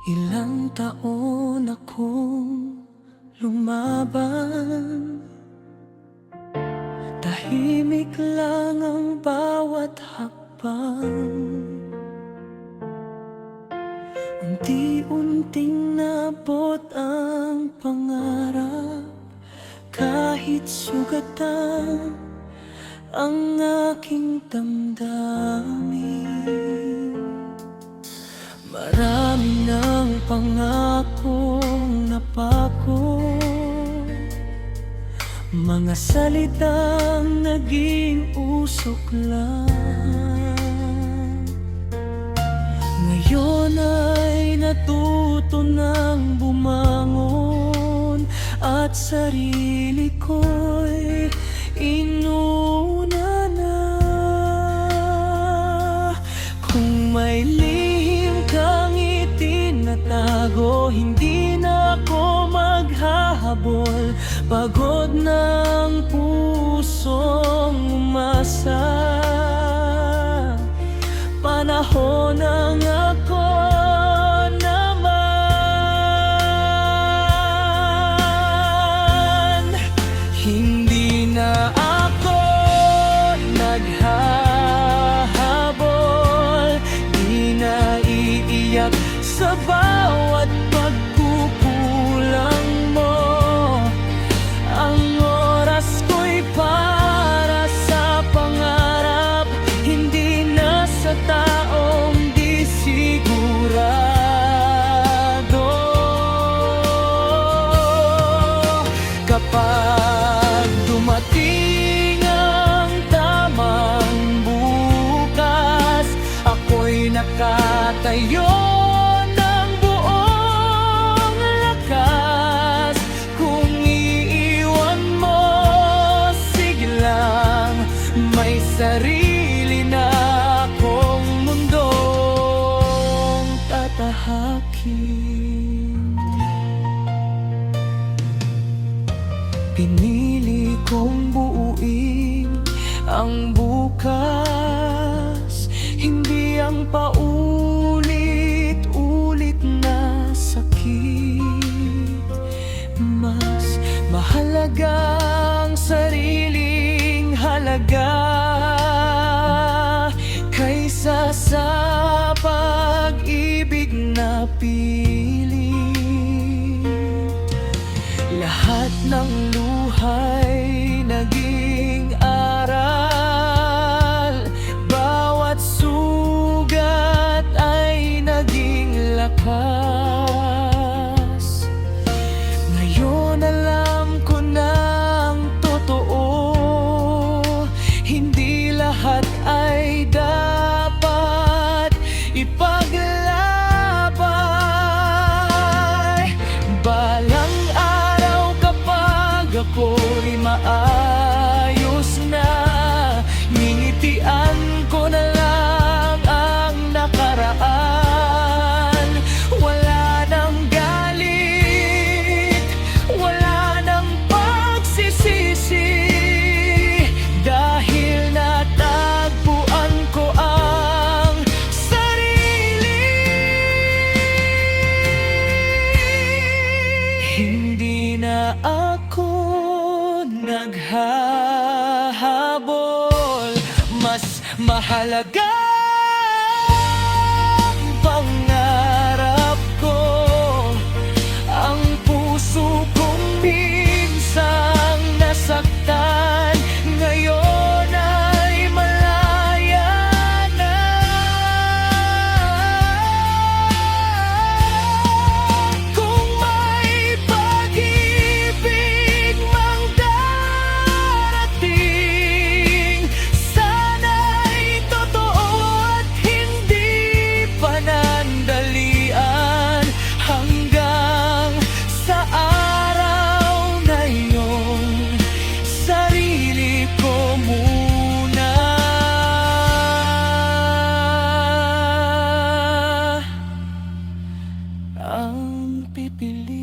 Ilang taon akong lumaban, tahimik lang ang bawat hakbang. Unti-unting nabot ang pangarap, kahit sugatan ang aking damdamin. Marami ng pangakong napako, mga salitang naging usok lang. Ngayon ay natuto nang bumangon, at sarili ko'y inuna na. Kung may lihim kang itinatago, hindi na ako maghahabol. Pagod ng pusong umasa, panahon ng ako naman. Hindi na ako naghahabol, di na iiyak sa bawat pagkukulang mo. Ang oras ko'y para sa pangarap, hindi na sa taong di sigurado. Kapag dumating ang tamang bukas, ako'y nakatayo ng buong lakas. Kung iiwan mo, sige lang, may sarili na akong mundong tatahakin. Pinili kong buuin ang bukas, hindi ang paulit-ulit na sakit. Mas mahalaga ang sariling halaga kaysa sa pag-ibig na pilit. Lahat ng luha'y naging aral, bawat sugat ay naging lakas. Ngayon alam ko na ang totoo, hindi lahat ay dapat ipaglabay. Balang araw kapag ako'y maayos na, ngingitian ko na lang ang nakaraan. Wala nang galit, wala nang pagsisisi, dahil natagpuan ko ang sarili. Hindi na ako naghahabol, mas mahalaga ang pangarap ko. Ang puso kong minsang nasaktan, ngayon ay malaya na. Kung may pag-ibig mang darating, sana'y totoo at hindi panandalian. Hanggang sa araw na iyon, sarili ko muna ang pipili.